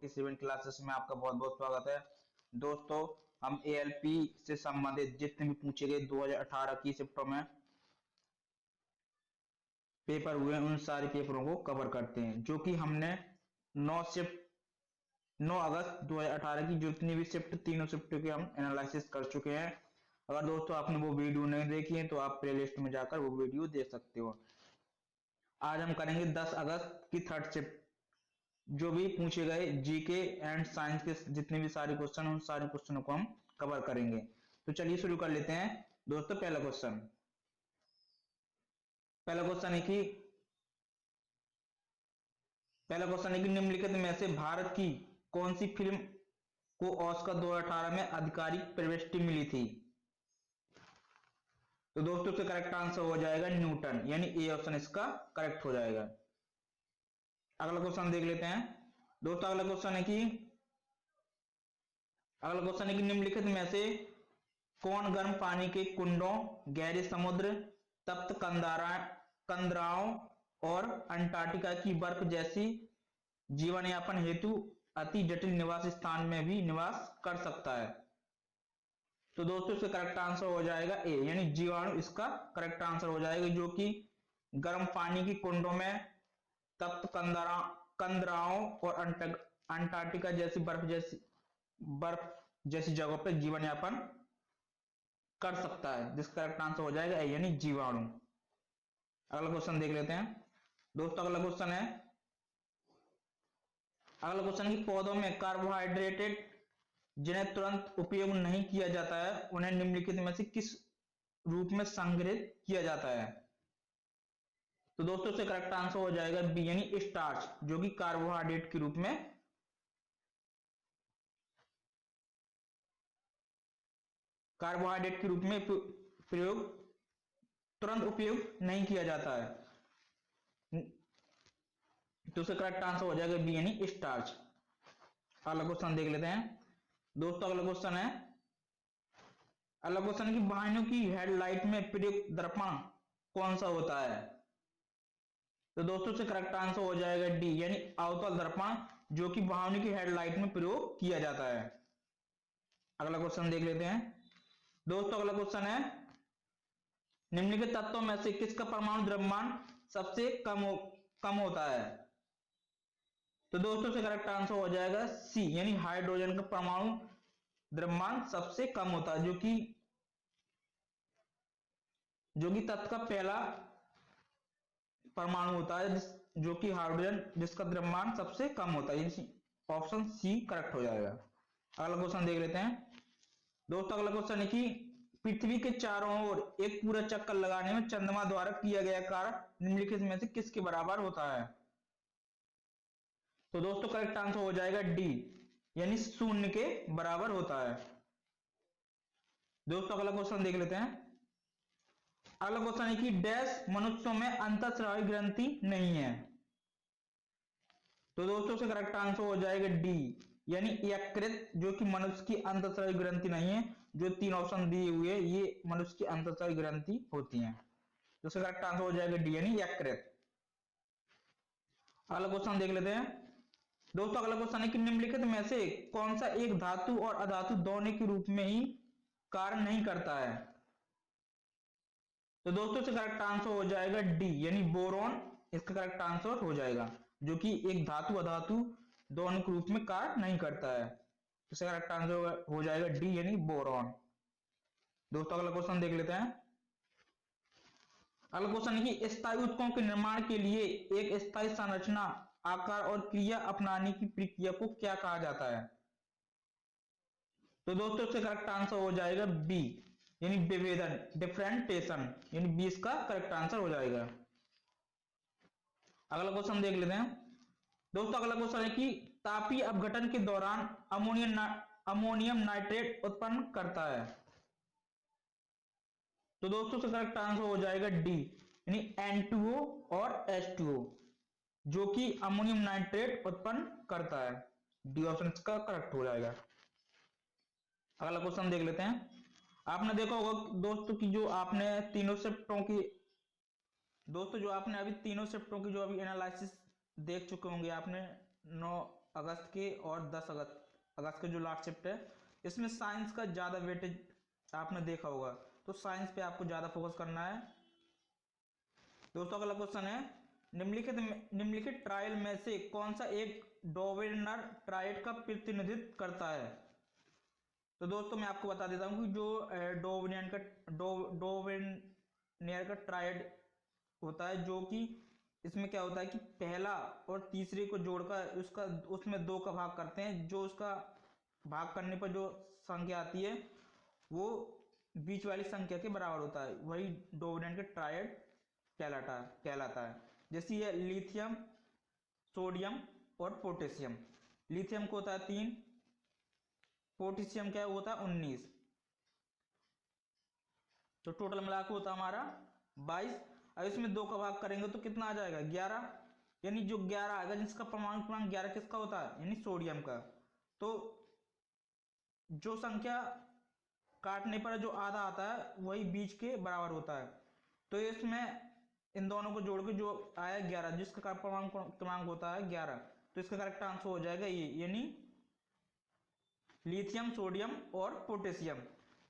इस event classes में आपका बहुत बहुत स्वागत है। दोस्तों, हम एएलपी से संबंधित जितने भी पूछे गए 2018 की शिफ्टों में पेपर हुए उन सारे पेपरों को कवर करते हैं, जो कि हमने 9 शिफ्ट 9 अगस्त 2018 की जितनी भी शिफ्ट तीनों शिफ्टों के हम एनालिसिस कर चुके हैं। अगर दोस्तों आपने वो वीडियो नहीं देखी है तो आप प्लेलिस्ट में जाकर वो वीडियो देख सकते हो। आज हम करेंगे 10 अगस्त की थर्ड शिफ्ट, जो भी पूछे गए जीके एंड साइंस के जितने भी सारे क्वेश्चन उन सारे क्वेश्चनों को हम कवर करेंगे। तो चलिए शुरू कर लेते हैं। दोस्तों, पहला क्वेश्चन है कि निम्नलिखित में से भारत की कौन सी फिल्म को ऑस्कर 2018 में आधिकारिक प्रविष्टि मिली थी? तो दोस्तों इसका करेक्ट आंसर हो जाएगा न्यूटन, यानी ए ऑप्शन इसका करेक्ट हो जाएगा। अगला क्वेश्चन देख लेते हैं। दोस्तों अगला क्वेश्चन है कि निम्नलिखित में से कौन गर्म पानी के कुंडों, गहरे समुद्र, तप्त कंदराओं और अंटार्कटिका की बर्फ जैसी जीवन यापन हेतु अति जटिल निवास स्थान में भी निवास कर सकता है? तो दोस्तों इसका करेक्ट आंसर हो जाएगा ए, यानी जीवाणु इसका करेक्ट आंसर हो जाएगा, जो कि गर्म पानी की कुंडों में, तप्त कंदराओं और अंटार्कटिका जैसी बर्फ जैसी जगहों पर जीवन यापन कर सकता है, जिसका करेक्ट आंसर हो जाएगा ए, यानी जीवाणु। अगला क्वेश्चन देख लेते हैं। दोस्तों अगला क्वेश्चन है कि पौधों में कार्बोहाइड्रेटेड जिन्हें तुरंत उपयोग नहीं किया जाता है उन्हें निम्नलिखित में से किस रूप में संग्रहित किया जाता है? तो दोस्तों इसका करेक्ट आंसर हो जाएगा बी, यानी स्टार्च, जो कि कार्बोहाइड्रेट के रूप में प्रयोग तुरंत उपयोग नहीं किया जाता है। तो उसका करेक्ट आंसर हो जाएगा बी, यानी स्टार्च। अगला क्वेश्चन देख लेते हैं। दोस्तों अगला क्वेश्चन है कि वाहनों की हेडलाइट में प्रयुक्त दर्पण कौन सा होता है? तो दोस्तों से करेक्ट आंसर हो जाएगा डी, यानी अवतल दर्पण, जो कि वाहनों की हेडलाइट में प्रयोग किया जाता है। अगला क्वेश्चन देख लेते हैं। दोस्तों अगला क्वेश्चन है निम्नलिखित तत्वों में से किसका परमाणु द्रव्यमान सबसे कम होता है? तो दोस्तों से करेक्ट आंसर हो जाएगा सी, यानी हाइड्रोजन का परमाणु द्रव्यमान सबसे कम होता है, जो कि तत्व का पहला परमाणु होता है जो कि हाइड्रोजन, जिसका द्रव्यमान सबसे कम होता है। ऑप्शन सी करेक्ट हो जाएगा। अगला क्वेश्चन देख लेते हैं। दोस्तों अगला क्वेश्चन है कि पृथ्वी के चारों ओर एक पूरा चक्कर लगाने में चंद्रमा द्वारा किया गया कार्य निम्नलिखित में से किसके बराबर होता है? तो दोस्तों करेक्ट आंसर हो जाएगा डी, यानी 0 के बराबर होता है। दोस्तों अगला क्वेश्चन देख लेते हैं। अगला क्वेश्चन है कि डैश मनुष्यों में अंतःस्रावी ग्रंथि नहीं है? तो दोस्तों से करेक्ट आंसर हो जाएगा डी, यानी यकृत, जो कि मनुष्य की अंतःस्रावी ग्रंथि नहीं है। जो 3 ऑप्शन दिए हुए ये मनुष्य की अंतःस्रावी ग्रंथि होती हैं। तो इसका करेक्ट आंसर हो जाएगा डी, यानी यकृत। अगला क्वेश्चन देख लेते हैं। दोस्तों अगला क्वेश्चन है कि निम्नलिखित में से कौन सा एक धातु और अधातु दोनों के रूप में ही कार्य नहीं करता है? तो दोस्तों से करेक्ट आंसर हो जाएगा डी, यानी बोरॉन इसका करेक्ट आंसर हो जाएगा, जो कि एक धातु अधातु दोनों के रूप में कार्य नहीं करता है। इसका करेक्ट आंसर हो जाएगा डी, यानी बोरॉन। दोस्तों अगला क्वेश्चन देख लेते हैं। अगला क्वेश्चन है कि स्थायी ऊतकों के निर्माण के लिए एक स्थायी संरचना, आकार और क्रिया अपनाने की प्रक्रिया को क्या कहा जाता है? तो दोस्तों इसका करेक्ट आंसर हो जाएगा बी, यानी विभेदन, डिफरेंटेशन, यानी बी इसका करेक्ट आंसर हो जाएगा। अगला क्वेश्चन देख लेते हैं। दोस्तों अगला क्वेश्चन है कि तापीय अपघटन के दौरान अमोनियम नाइट्रेट उत्पन्न करता है? तो दोस्तों इसका करेक्ट आंसर हो जाएगा डी, यानी N2O और H2O, जो कि अमोनियम नाइट्रेट उत्पन्न करता है। डी ऑप्शन इसका करेक्ट हो जाएगा। अगला क्वेश्चन देख लेते हैं। आपने देखा होगा दोस्तों की जो आपने तीनों शिफ्टों की दोस्तों जो आपने अभी तीनों शिफ्टों की जो अभी एनालिसिस देख चुके होंगे आपने 9 अगस्त के और 10 अगस्त के जो लास्ट शिफ्ट है, इसमें साइंस का ज़्यादा वेटेज आपने देखा होगा, तो साइंस पे आपको ज़्यादा फोकस करना है। दोस्तों अगला क्वेश्चन है, निम्नलिखित ट्रायल में से कौन सा एक डोवेनर ट्रायड का प्रतिनिधित्व करता है? तो दोस्तों मैं आपको बता देता हूँ कि जो डोवेनियर का ट्रायड होता है, जो कि इसमें क्या होता है कि पहला और तीसरे को जोड़कर उसका उसमें 2 का भाग करते हैं, जो उसका भाग करने पर जो संख्या आती है वो बीच वाली संख्या के बराबर होता है, वही डोवेनियर का ट्रायड कहलाता है। जैसे ये लिथियम, सोडियम और पोटेशियम। लिथियम को होता है 3, पोटेशियम क्या होता है 19, तो टोटल मिला के होता है हमारा 22। अब इसमें 2 का भाग करेंगे तो कितना आ जाएगा 11, यानी जो 11 आएगा जिसका परमाणु क्रमांक 11 किसका होता है, यानी सोडियम का। तो जो संख्या काटने पर जो आधा आता है वही बीच के बराबर होता है, तो इसमें इन दोनों को जोड़ के जो आया 11, जिसका परमाणु क्रमांक होता है 11, तो इसका करेक्ट आंसर हो जाएगा ये, यानी लिथियम, सोडियम और पोटेशियम।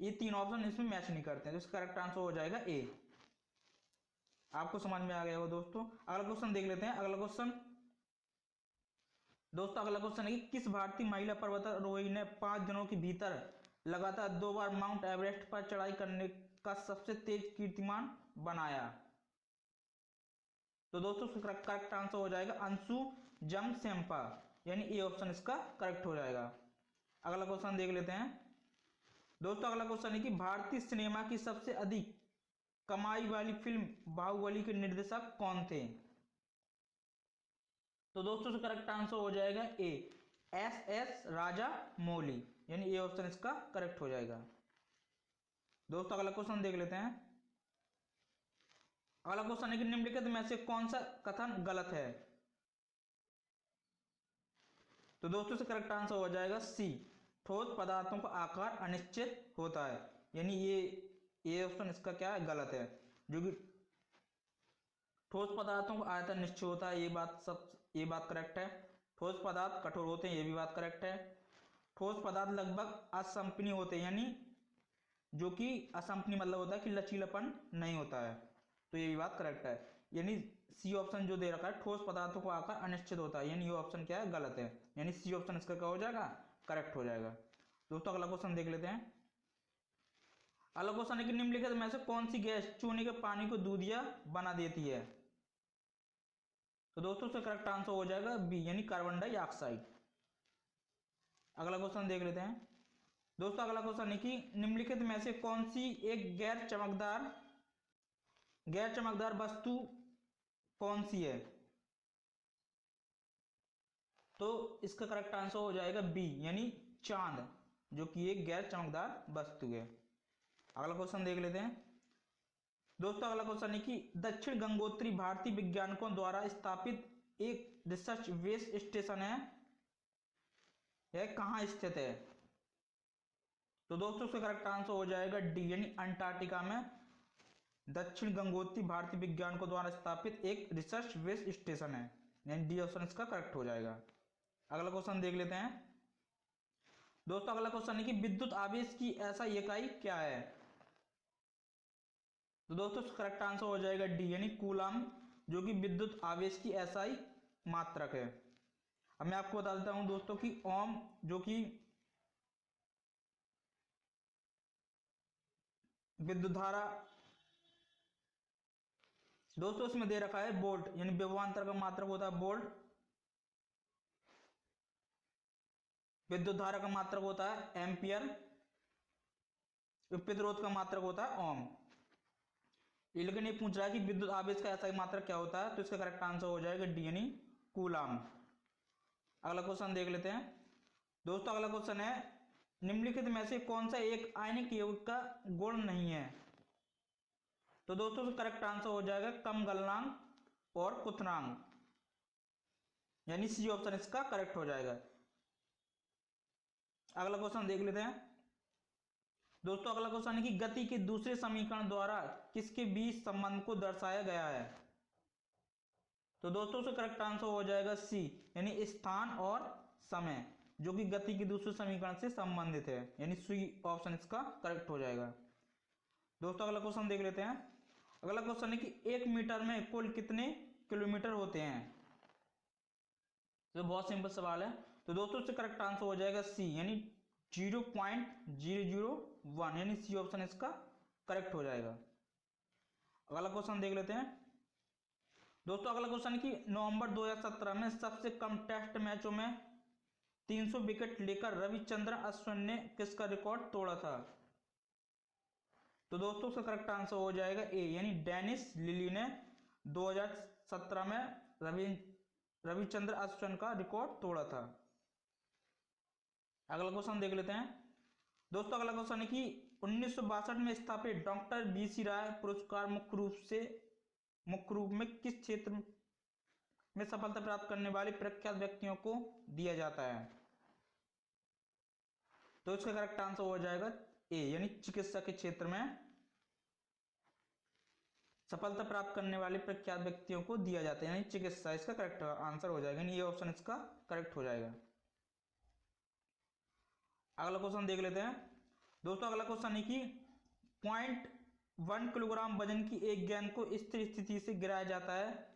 ये 3 ऑप्शन इसमें मैच नहीं करते हैं, तो इसका करेक्ट आंसर हो जाएगा ए। आपको समझ में आ गया होगा दोस्तों। अगला क्वेश्चन देख लेते हैं। अगला क्वेश्चन दोस्तों, अगला क्वेश्चन है कि किस भारतीय महिला पर्वतारोही ने 5 दिनों के भीतर लगातार 2 बार माउंट एवरेस्ट पर चढ़ाई करने का सबसे तेज कीर्तिमान बनाया? तो दोस्तों इसका करेक्ट आंसर हो जाएगा अंशु जमसेंपा, यानी ए ऑप्शन इसका करेक्ट हो जाएगा। अगला क्वेश्चन देख लेते हैं दोस्तों। अगला क्वेश्चन है कि भारतीय सिनेमा की सबसे अधिक कमाई वाली फिल्म बाहुबली के निर्देशक कौन थे? तो दोस्तों इसका करेक्ट आंसर हो जाएगा ए, एस राजा मौली, यानी ए ऑप्शन इसका करेक्ट हो जाएगा। दोस्तों अगला क्वेश्चन देख लेते हैं। अगला क्वेश्चन है कि निम्नलिखित में से कौन सा कथन गलत है? तो दोस्तों इसका करेक्ट आंसर हो जाएगा सी, ठोस पदार्थों का आकार अनिश्चित होता है, यानी ये ऑप्शन इसका क्या है, गलत है। जो कि ठोस पदार्थों का आयतन निश्चित होता है, ये बात करेक्ट है। ठोस पदार्थ कठोर होते हैं, ये भी बात करेक्ट है। ठोस पदार्थ लगभग असंपनीय होते हैं, यानी जो कि असंपनीय मतलब होता है कि लचीलापन नहीं होता है, तो ये भी बात करेक्ट है। यानी सी ऑप्शन जो दे रखा है, ठोस पदार्थों का आकार अनिश्चित होता है, यानी ये ऑप्शन क्या है, गलत है, यानी सी ऑप्शन इसका क्या हो जाएगा, करेक्ट हो जाएगा। दोस्तों अगला क्वेश्चन देख लेते हैं। अगला क्वेश्चन है कि निम्नलिखित में से कौन सी गैस चूने के पानी को दूधिया बना देती है? तो दोस्तों इसका करेक्ट आंसर हो जाएगा बी, यानी कार्बन डाइऑक्साइड। अगला क्वेश्चन देख लेते हैं दोस्तों। अगला क्वेश्चन है कि निम्नलिखित में से कौन सी एक गैर चमकदार वस्तु कौन सी है? तो इसका करेक्ट आंसर हो जाएगा बी, यानी चांद, जो कि एक गैर चमकदार वस्तु है। अगला क्वेश्चन देख लेते हैं दोस्तों। अगला क्वेश्चन है कि दक्षिण गंगोत्री भारतीय वैज्ञानिकों द्वारा स्थापित एक रिसर्च बेस स्टेशन है, यह कहां स्थित है? तो दोस्तों इसका करेक्ट आंसर हो जाएगा डी, यानी अंटार्कटिका में दक्षिण गंगोत्री भारतीय वैज्ञानिकों द्वारा स्थापित एक रिसर्च बेस स्टेशन है, यानी डी ऑप्शन इसका करेक्ट हो जाएगा। अगला क्वेश्चन देख लेते हैं दोस्तों। अगला क्वेश्चन है कि विद्युत आवेश की ऐसा इकाई क्या है? तो दोस्तों करेक्ट आंसर हो जाएगा डी, यानी कूलम, जो कि विद्युत आवेश की एसआई मात्रक है। अब मैं आपको बता देता हूं दोस्तों कि ओम, जो कि विद्युत धारा, दोस्तों इसमें दे रखा है वोल्ट, यानी विभवांतर का मात्रक होता है वोल्ट, विद्युत धारा का मात्रक होता है एम्पियर, प्रतिरोध का मात्रक होता है ओम। लेकिन ये पूछ रहा है कि विद्युत आवेश का ऐसा मात्रक क्या होता है, तो इसका करेक्ट आंसर हो जाएगा डी, यानी कूलम। अगला क्वेश्चन देख लेते हैं दोस्तों। अगला क्वेश्चन है निम्नलिखित में से कौन सा एक आयनिक यौगिक का गुण नहीं है? तो दोस्तों करेक्ट आंसर हो जाएगा कम गलनांक और क्वथनांक, यानी सी ऑप्शन इसका करेक्ट हो जाएगा। अगला क्वेश्चन देख लेते हैं दोस्तों। अगला क्वेश्चन है कि गति के दूसरे समीकरण द्वारा किसके बीच संबंध को दर्शाया गया है? तो दोस्तों से करेक्ट आंसर हो जाएगा सी, यानी स्थान और समय, जो कि गति के दूसरे समीकरण से संबंधित है, यानी सी ऑप्शन इसका करेक्ट हो जाएगा। दोस्तों अगला क्वेश्चन देख लेते हैं। अगला क्वेश्चन है कि 1 मीटर में कुल कितने किलोमीटर होते हैं। तो बहुत सिंपल सवाल है। तो दोस्तों इससे करेक्ट आंसर हो जाएगा सी, यानी 0.001, यानी सी ऑप्शन इसका करेक्ट हो जाएगा। अगला क्वेश्चन देख लेते हैं। दोस्तों अगला क्वेश्चन है कि नवंबर 2017 में सबसे कम टेस्ट मैचों में 300 विकेट लेकर रविचंद्रन अश्विन ने किसका रिकॉर्ड तोड़ा था। तो दोस्तों इसका करेक्ट आंसर हो जाएगा ए, यानी डेनिस लिली ने 2017 में रविचंद्रन अश्विन का रिकॉर्ड तोड़ा था। अगला क्वेश्चन देख लेते हैं। दोस्तों अगला क्वेश्चन है कि 1962 में स्थापित डॉक्टर बीसी राय पुरस्कार मुख्य रूप में किस क्षेत्र में सफलता प्राप्त करने वाले प्रख्यात व्यक्तियों को दिया जाता है। तो इसका करेक्ट आंसर हो जाएगा ए, यानी चिकित्सा के क्षेत्र में सफलता प्राप्त करने वाले प्रख्यात व्यक्तियों को दिया जाता है, यानी चिकित्सा इसका करेक्ट आंसर हो जाएगा, यानी ये ऑप्शन इसका करेक्ट हो जाएगा। अगला क्वेश्चन देख लेते हैं। दोस्तों अगला क्वेश्चन है कि 0.1 किलोग्राम वजन की एक गेंद को स्थिर स्थिति से गिराया जाता है।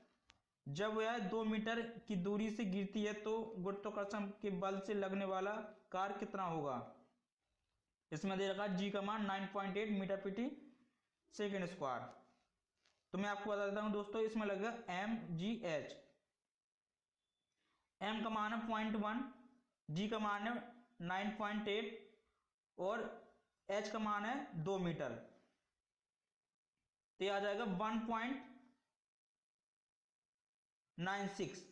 जब वह 2 मीटर की दूरी से गिरती है तो गुरुत्वाकर्षण के बल से लगने वाला कार्य कितना होगा। इसमें दे रखा है जी का मान 9.8 मीटर प्रति सेकेंड स्क्वायर। तो मैं आपको बता देता हूं दोस्तों, इसमें लगेगा mgh। m का मान है 0.1, g का मान है 9.8 और h का मान है 2 मीटर। तो आ जाएगा 1.96।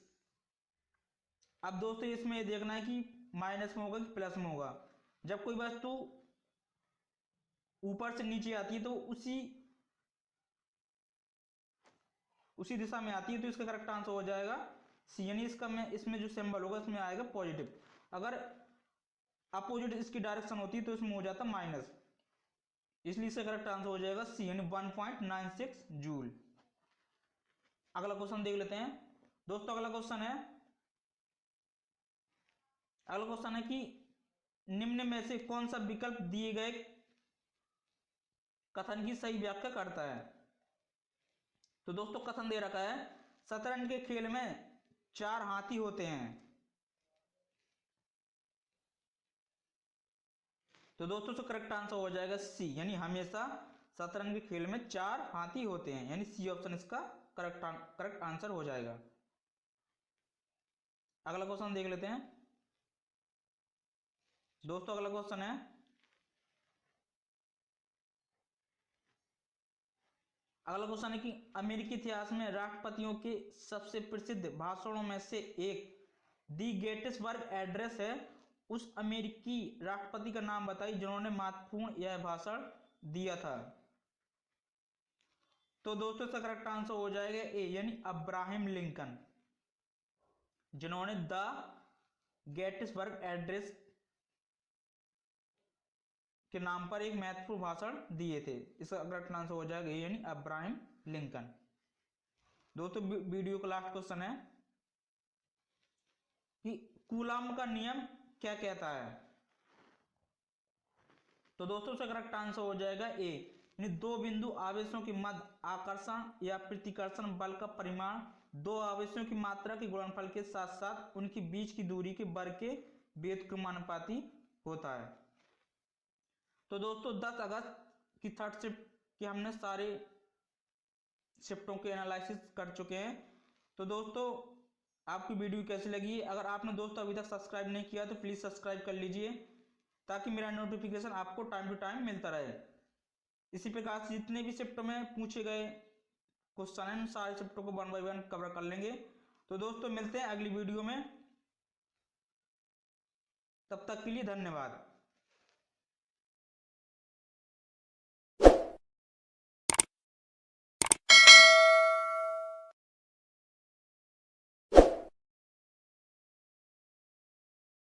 अब दोस्तों इसमें ये देखना है कि माइनस में होगा कि प्लस में होगा। जब कोई वस्तु ऊपर से नीचे आती है तो उसी दिशा में आती है, तो इसका करेक्ट आंसर हो जाएगा सी, यानी इसमें जो सिंबल होगा इसमें आएगा पॉजिटिव। अगर अपोजिट इसकी डायरेक्शन होती है तो इसमें हो जाता माइनस, इसलिए इसका करेक्ट आंसर हो जाएगा सी, यानी 1.96 जूल। अगला क्वेश्चन देख लेते हैं। दोस्तों अगला क्वेश्चन है कि निम्न में से कौन सा विकल्प दिए गए कथन की सही व्याख्या करता है। तो दोस्तों कथन दे रखा है शतरंज के खेल में 4 हाथी होते हैं। तो दोस्तों तो करेक्ट आंसर हो जाएगा सी, यानी हमेशा शतरंज के खेल में 4 हाथी होते हैं, यानी सी ऑप्शन इसका करेक्ट आंसर हो जाएगा। अगला क्वेश्चन देख लेते हैं। दोस्तों अगला क्वेश्चन है कि अमेरिकी इतिहास में राष्ट्रपतियों के सबसे प्रसिद्ध भाषणों में से एक दी गेटिसबर्ग एड्रेस है। उस अमेरिकी राष्ट्रपति का नाम बताइए जिन्होंने महत्वपूर्ण यह भाषण दिया था। तो दोस्तों इसका करेक्ट आंसर हो जाएगा ए, यानी अब्राहम लिंकन, जिन्होंने द गेटिसबर्ग एड्रेस के नाम पर एक महत्वपूर्ण भाषण दिए थे। इसका करेक्ट आंसर हो जाएगा यानी अब्राहम लिंकन। दोस्तों वीडियो का लास्ट क्वेश्चन है कि कूलॉम का नियम क्या कहता है। तो दोस्तों इसका करेक्ट आंसर हो जाएगा ए, यानी 2 बिंदु आवेशों के मध्य आकर्षण या प्रतिकर्षण बल का परिमाण 2 आवेशों की मात्रा के गुणनफल के साथ साथ उनके बीच की दूरी के वर्ग के व्युत्क्रमानुपाती होता है। तो दोस्तों 10 अगस्त की थर्ड शिफ्ट के हमने सारे शिफ्टों के एनालिसिस कर चुके हैं। तो दोस्तों आपकी वीडियो कैसी लगी, अगर आपने दोस्तों अभी तक सब्सक्राइब नहीं किया तो प्लीज़ सब्सक्राइब कर लीजिए ताकि मेरा नोटिफिकेशन आपको टाइम टू टाइम मिलता रहे। इसी प्रकार से जितने भी शिफ्टों में पूछे गए क्वेश्चन हैं सारे शिफ्टों को 1 बाय 1 कवर कर लेंगे। तो दोस्तों मिलते हैं अगली वीडियो में, तब तक के लिए धन्यवाद।